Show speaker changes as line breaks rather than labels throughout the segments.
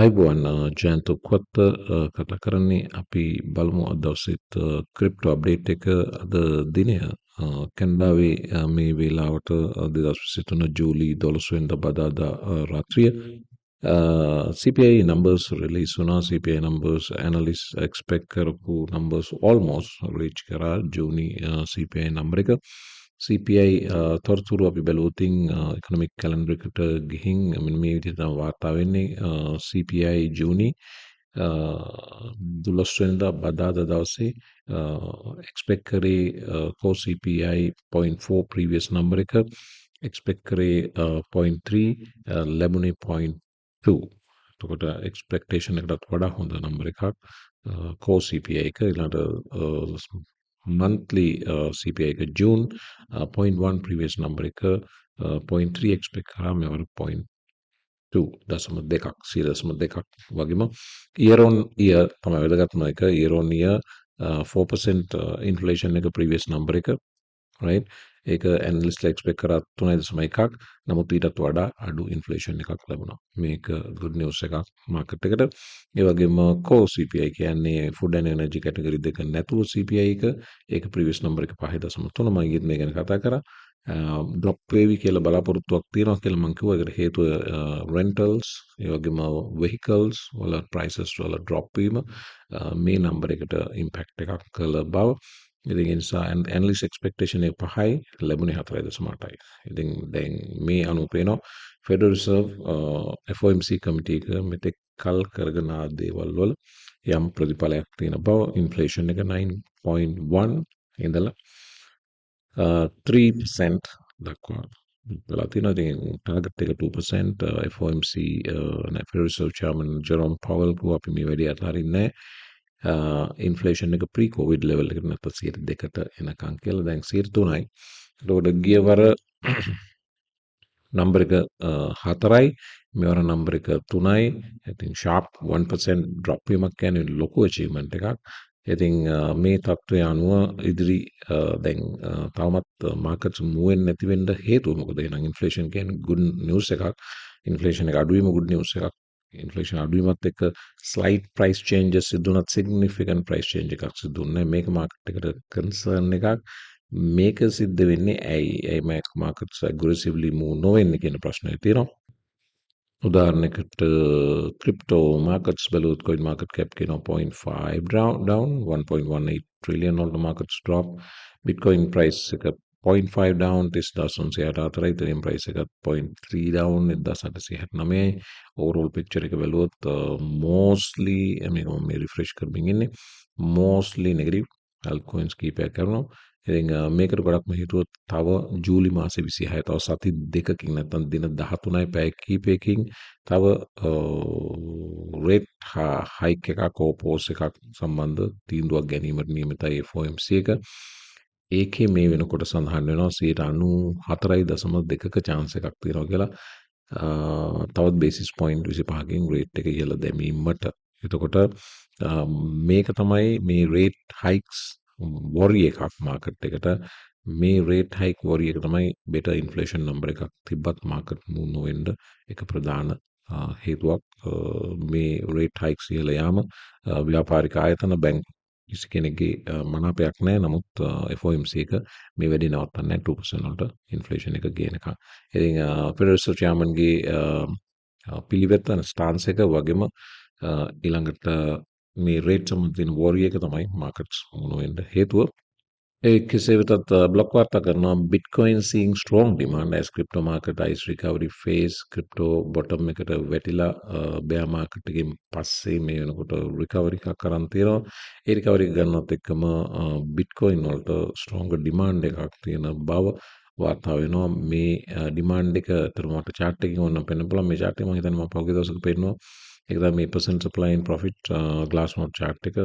අයිබෝන් ජයන්ත උක්වත්ත කතා කරන්නේ අපි බලමු අද දවසෙත් ක්‍රිප්ටෝ අප්ඩේට් එක අද දිනය කැනඩාවේ මේ වේලාවට 2023 ජූලි 12 වෙනිදා බදාදා රාත්‍රිය CPI numbers release වුණා. CPI numbers analysts expect කරපු numbers almost reach කරා ජූනි CPI number එක. CPI තොරතුරු අපි බැලුවොතින් economic calendar එකට ගිහින් මේ විදිහට තමයි වාර්තා වෙන්නේ. CPI ජූනි 12 වෙනිදා බදාදා දවසේ expect කරේ core CPI 0.4 previous number එක expect කරේ 0.3 ලැබුණේ 0.2. එතකොට expectation එකටත් වඩා හොඳ number එකක් core CPI එක. ඊළඟට monthly CPI එක June 0.1 previous number එක 0.3 expect කරා මෙවර 0.2 දශම දෙකක් 0.2 වගේම year on year තමයි වැදගත්ම එක. year on year 4% inflation එක previous number එක right ඒක analyst expect කරා 3.1ක්. නමුත් ඊටත් වඩා අඩු inflation එකක් ලැබුණා. මේක good news එකක් market එකට. ඒ වගේම core CPI කියන්නේ food and energy category දෙක නැතුව CPI එක ඒක previous number එක 5.3 මම ඊත් මේ ගැන කතා කරා. drop වේවි කියලා බලාපොරොත්තුවක් තියෙනවා කියලා මම කිව්වා. ඒකට හේතුව rentals ඒ වගේම vehicles වල prices වල drop වීම මේ number එකට impact එකක් කළ බව. ඉතින් ඒ නිසා analyst expectation එක 5යි ලැබුණේ 4.8යි. ඉතින් දැන් මේ අනුව පේනවා Federal Reserve FOMC committee එක මෙතෙක් කල් කරගෙන ආ දේවල් වල යම් ප්‍රතිඵලයක් තියෙන බව. inflation එක 9.1 ඉඳලා 3% දක්වා වෙලා තියෙනවා. ඉතින් target එක 2%. FOMC Federal Reserve Chairman Jerome Powell කිව්වා අපි මේ වැඩේ අතහරින්නේ නැහැ. inflation එක pre covid level එකට නැත්නම් 2%ට එනකන් කියලා. දැන් 3%යි. ඒකට ගියවර number එක 4යි මෙවර number එක 3යි. ඉතින් sharp 1% drop වීමක් කියන්නේ ලොකු achievement එකක්. ඉතින් මේ තත්ත්වය අනුව ඉදිරි දැන් තවමත් markets move වෙන්නේ නැති වෙන්න හේතුව මොකද? එහෙනම් inflation කියන්නේ good news එකක්. inflation එක අඩු වීම good news එකක්. inflation අඩුවීමත් එක්ක slight price changes සිදු වුණත් significant price change එකක් සිදු වුණේ නැහැ. මේක market එකට concern එකක්. මේක සිද්ධ වෙන්නේ ඇයි markets aggressively move නොවෙන්නේ කියන ප්‍රශ්නය තියෙනවා. උදාහරණයකට crypto markets බැලුවොත් coin market cap කියනවා 0.5 down 1.18 trillion වලට markets drop. bitcoin price එක 0.5 down 30,964. ethereum price එක 0.3 down 1869. overall picture එක බැලුවොත් mostly මේ refresh කරමින් ඉන්නේ mostly negative altcoins කීපයක් කරනවා. ඉතින් මේකට ගොඩක්ම හේතුව තව ජූලි මාසේ 26 තව සති දෙකකින් නැත්නම් දින 13යි පැය කිහිපයකින් තව rate hike එකක් pause එකක් සම්බන්ධ තීන්දුවක් ගැනීමට නියමිතයි FOMC එක. ඒකේ මේ වෙනකොට සඳහන් වෙනවා 94.2ක chance එකක් තියෙනවා කියලා. තවත් basis point 25කින් rate එක ඉහළ දැමීමට. එතකොට මේක තමයි මේ rate hikes worry එකක් market එකට. මේ rate hike worry එක තමයි better inflation number එකක් තිබ්බත් market move නොවෙන්න එක ප්‍රධාන හේතුවක්. මේ rate hikes ඉහළ යාම ව්‍යාපාරික ආයතන බැංකු කිසි කෙනෙක්ගේ මනාපයක් නැහැ. නමුත් FOMC එක මේ වැඩි නවත්තන්නේ 2% වලට inflation එක ගේනකම්. ඉතින් Federal Reserve Chairman ගේ පිළිවෙත stance එක වගේම ඊළඟට මේ rate සම්බන්ධ worry එක තමයි markets මොන වෙන්න හේතුව. ඒ කෙසේ වෙතත් බ්ලොක් වාර්තා කරනවා Bitcoin seeing strong demand as crypto market ice recovery phase. crypto bottom එකට වැටිලා bear market එකෙන් පස්සේ මේ වෙනකොට recovery එකක් කරන් තියෙනවා. ඒ recovery එක ගන්නවත් එක්කම Bitcoin වලට stronger demand එකක් තියෙන බව වාර්තා වෙනවා. මේ demand එක අතරම මට chart එකකින් ඕනනම් පෙන්වන්න පුළුවන්. මේ chart එක මම හිතන්නේ මම පහුගිය දවසක පෙන්නුවා. ඒක තමයි මේ percent supply and profit glassnode chart එක.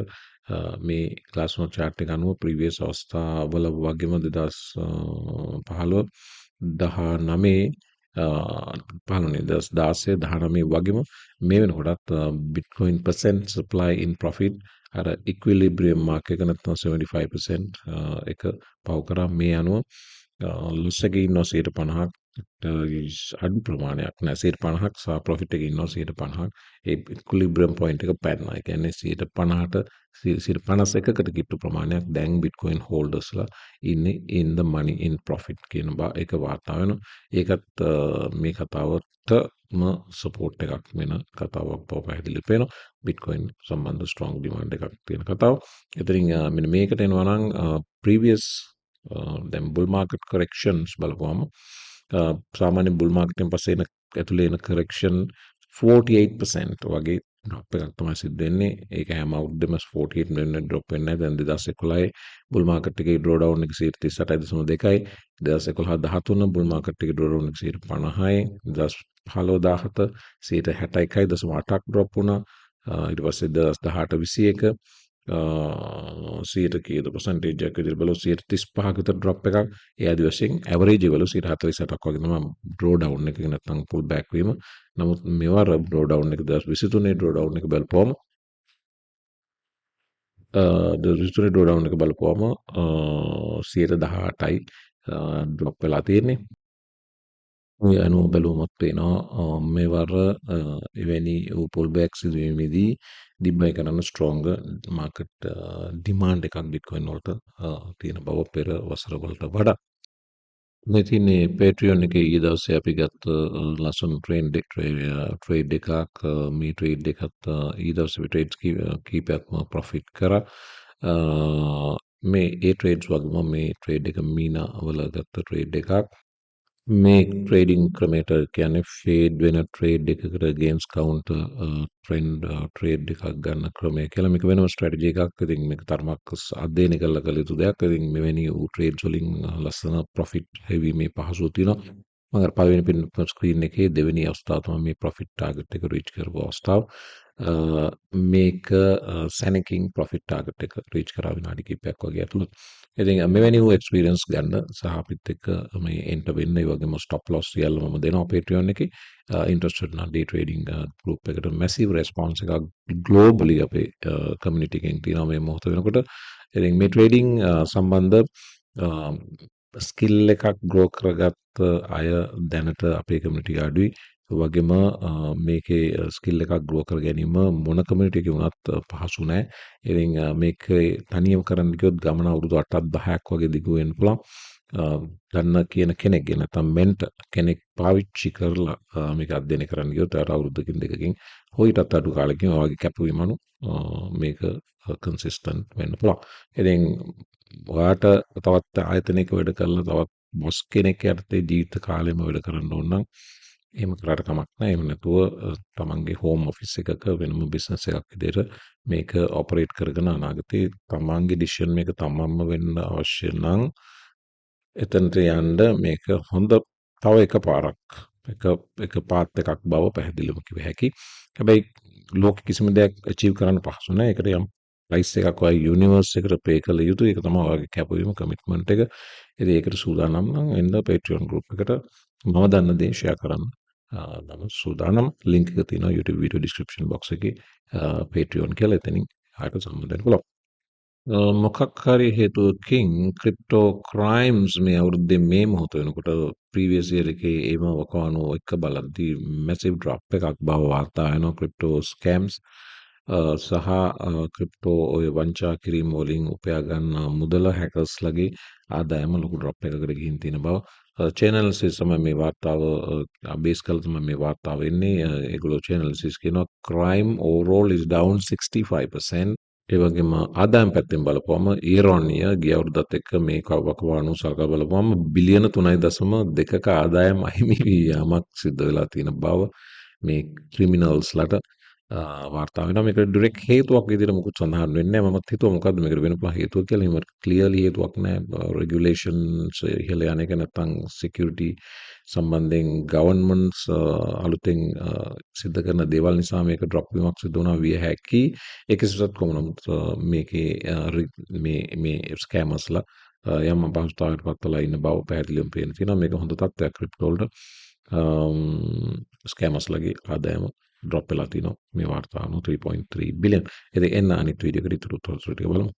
මේ glassnode chart එක අනුව previous අවස්ථාවල වගේම 2015 19 වගේම මේ වෙනකොටත් Bitcoin percent supply in profit අර equilibrium mark එක නැත්නම් 75% එක පව කරා. මේ අනුව loss එකේ ඉන්නවා 50ක් අඩු ප්‍රමාණයක් නෑ 50ක් සහ ප්‍රොෆිට් එකේ ඉන්නවා 50ක් ඒ ඉක්විලිබ්‍රියම් පොයින්ට් එක පැනනවා. ඒ කියන්නේ 50ට 51කට කිට්ටු ප්‍රමාණයක් දැන් බිට්කොයින් හෝල්ඩර්ස්ලා ඉන්නේ in the money in profit කියන එක වාර්තා වෙනවා. ඒකත් මේ කතාවටම සපෝට් එකක් වෙන කතාවක් බව පැහැදිලි වෙනවා. බිට්කොයින් සම්බන්ධ ස්ට්‍රොං ඩිමාන්ඩ් එකක් තියෙන කතාව. ඉතින් මෙන්න මේකට එනවා නම් previous දැන් බුල් මාකට් කරෙක්ෂන්ස් බලපුවම සාමාන්‍ය බුල් මාකටෙන් පස්සේ එන ඇතුලේ එන කරෙක්ෂන් 48% වගේ ඩ්‍රොප් එකක් තමයි සිද්ධ වෙන්නේ. ඒක හැම අවුරුද්දෙම 48 වෙන ඩ්‍රොප් වෙන්නේ නැහැ. දැන් 2011 බුල් මාකට් එකේ ඩ්‍රෝ ඩවුන් එක 38.2යි. 2011 13 බුල් මාකට් එකේ ඩ්‍රෝ ඩවුන් එක 50යි. 2015 17 61.8ක් ඩ්‍රොප් වුණා. ඊට පස්සේ 2018 21 100 කීයද percentage එකක් විදිහට බලුවොත් 35ක විතර drop එකක් ඒ ආදි වශයෙන් average එක බලුවොත් 48ක් වගේ තමයි draw down එක නැත්නම් pull back වීම. නමුත් මෙවර draw down එක 2023 draw down එක බලපුවම 2023 draw down එක බලපුවම 18යි drop වෙලා තියෙන්නේ. ඔය අනුව බැලුවමත් පේනවා මෙවර එවැනි pull back සිදුවීමේදී දිබ්බයි කරන්න ස්ට්‍රෝංග මාකට් ඩිමාන්ඩ් එකක් බිට්කොයින් වලට තියෙන බව පෙර වසර වලට වඩා. මේ තියෙන්නේ Patreon එකේ ඊයේ දවසේ අපි ගත්ත ලස්සන ට්‍රේඩ් එකක් මේ ට්‍රේඩ් එකත් ඊයේ දවසේ අපි ට්‍රේඩ්ස් කීපයක්ම ප්‍රොෆිට් කරා. මේ ඒ ට්‍රේඩ්ස් වගේම මේ ට්‍රේඩ් එක මීනා වල ගත්ත ට්‍රේඩ් එකක්. මේ ට්‍රේඩින් ක්‍රමයට කියන්නේ ෆේඩ් වෙන ට්‍රේඩ් එකකට ගේම්ස් කවුන්ටර් ට්‍රෙන්ඩ් ට්‍රේඩ් එකක් ගන්න ක්‍රමය කියලා මේක වෙනම ස්ට්‍රැටජි එකක්. ඉතින් මේක තරමක් අධ්‍යයනය කරලා කළ යුතු දෙයක්. ඉතින් මෙවැනි වූ ට්‍රේඩ්ස් වලින් ලස්සන ප්‍රොෆිට් හැවීමේ පහසුව තියෙනවා. මම අර පළවෙනි පින් ස්ක්‍රීන් එකේ දෙවෙනි අවස්ථාව තමයි මේ ප්‍රොෆිට් ටාගට් එක රීච් කරපු අවස්ථාව. මේක සැනකින් ප්‍රොෆිට් ටාගට් එක රීච් කරා විනාඩි කිහිපයක් වගේ ඇතුළත. ඉතින් මෙවැනි වූ එක්ස්පීරියන්ස් ගන්න සහ අපිත් එක්ක මේ එන්ටර් වෙන්න ඒ වගේම ස්ටොප් ලොස් සියල්ල මම දෙනවා Patreon එකේ. ඉන්ට්‍රස්ටඩ් නම් ඩේ ට්‍රේඩින් ගෲප් එකට මැසිව් රෙස්පොන්ස් එකක් ග්ලෝබලි අපේ කමියුනිටි එකෙන් තියෙනවා මේ මොහොත වෙනකොට. ඉතින් මේ ට්‍රේඩින් සම්බන්ධ ස්කිල් එකක් ග්‍රෝ කරගත්ත අය දැනට අපේ කමියුනිටි අඩුයි. ඒ වගේම මේකේ ස්කිල් එකක් ග්‍රෝ කර ගැනීම මොන කමියුනිටි එකේ වුණත් පහසු නෑ. ඉතින් මේක තනියම කරන්න ගියොත් ගමන අවුරුදු 8ක් 10ක් වගේ දිගු වෙන්න පුළුවන්. දන්න කියන කෙනෙක්ගේ නැත්නම් මෙන්ටර් කෙනෙක් පාවිච්චි කරලා මේක අධ්‍යයනය කරන්න ගියොත් අර අවුරුද්දකින් දෙකකින් හොයිටත් අඩු කාලෙකින් ඔය වගේ කැපවීම අනු මේක කන්සිස්ටන්ට් වෙන්න පුළුවන්. ඉතින් ඔයාට තවත් ආයතනයක වැඩ කරලා තවත් බොස් කෙනෙක් යටතේ ජීවිත කාලෙම වැඩ කරන්න ඕන නම් එහෙම කරාට කමක් නැහැ. එහෙම නැතුව තමන්ගේ හෝම් ඔෆිස් එකක වෙනම බිස්නස් එකක් විදිහට මේක ඔපරේට් කරගෙන අනාගතේ තමන්ගේ ඩිසිෂන් මේක තමන්ම වෙන්න අවශ්‍ය නම් එතනට යන්න මේක හොඳ තව එක පාරක් එක පාත් එකක් බව පැහැදිලිවම කිව හැකි. හැබැයි ලෝක කිසිම දෙයක් අචීව් කරන්න පහසු නැහැ. ඒකට යම් ප්‍රයිස් එකක් වගේ යුනිවර්ස් එකට පේ කළ යුතුයි. ඒක තමයි ඔයගේ කැපවීම කමිට්මන්ට් එක. ඉතින් ඒකට සූදානම් නම් එන්න Patreon group එකට මම දන්න දේ ෂෙයා කරන්න. නම් සූදානම් ලින්ක් එක තියෙනවා YouTube video description box එකේ Patreon කියලා එතනින් ආයෙත් සම්බන්ධ වෙන්න පුළුවන්. මොකක් හරි හේතුවකින් ක්‍රිප්ටෝ ක්‍රයිම්ස් මේ අවුරුද්දේ මේ මොහොත වෙනකොට ප්‍රීවියස් ඉයර් එකේ ඒම වකවානු එක්ක බලද්දී මැසිව් ඩ්‍රොප් එකක් බව වාර්තා වෙනවා. ක්‍රිප්ටෝ ස්කෑම්ස් සහ ක්‍රිප්ටෝ ඔය වංචා කිරීම වලින් උපයා ගන්න මුදල හැකර්ස්ලගේ ආදායම ලොකු ඩ්‍රොප් එකකට ගිහින් තියෙන බව චැනල්ස් තමයි මේ වාර්තාව බේස් කරලා තමයි මේ වාර්තාව එන්නේ. ඒගොල්ලෝ චැනල්ස් කියනවා crime overall is down 65%. ඒ වගේම ආදායම් පැත්තෙන් බලපුවම year on year ගිය අවුරුද්දත් එක්ක මේ වකවානු සලකා බලපුවම බිලියන 3.2ක ආදායම් අහිමි වී යාමක් සිද්ධ වෙලා තියෙන බව මේ ක්‍රිමිනල්ස්ලට වාර්තා වෙනවා. මේක ඩිරෙක්ට් හේතුවක් විදිහට මොකුත් සඳහන් වෙන්නේ නැහැ. මමත් හිතුවා මොකද්ද මේකට වෙන පුළුවන් හේතුව කියලා. එහෙම ක්ලියර්ලි හේතුවක් නැහැ. රෙගියුලේෂන්ස් ඉහළ යන එක නැත්නම් සිකියුරිටි සම්බන්ධයෙන් ගවර්න්මන්ට්ස් අලුතෙන් සිද්ධ කරන දේවල් නිසා මේක ඩ්‍රොප් වීමක් සිදු වුණා විය හැකි. ඒකසත් කොහොමද මේකේ මේ ස්කෑමර්ස්ලා යම් අපහසුතාවයකට පත් වෙලා ඉන්න බව පැහැදිලිවම පේන තියෙනවා. මේක හොඳ තත්ත්වයක් ක්‍රිප්ටෝ වලට. ස්කෑමර්ස්ලාගේ ආදායම ඩ්‍රොප් වෙලා තිනවා මේ වාර්තාව 3.3 බිලියන්. ඉතින් එන්න අනිත් වීඩියෝ එකට ඉතුරු තොරතුරු ටික බලමු.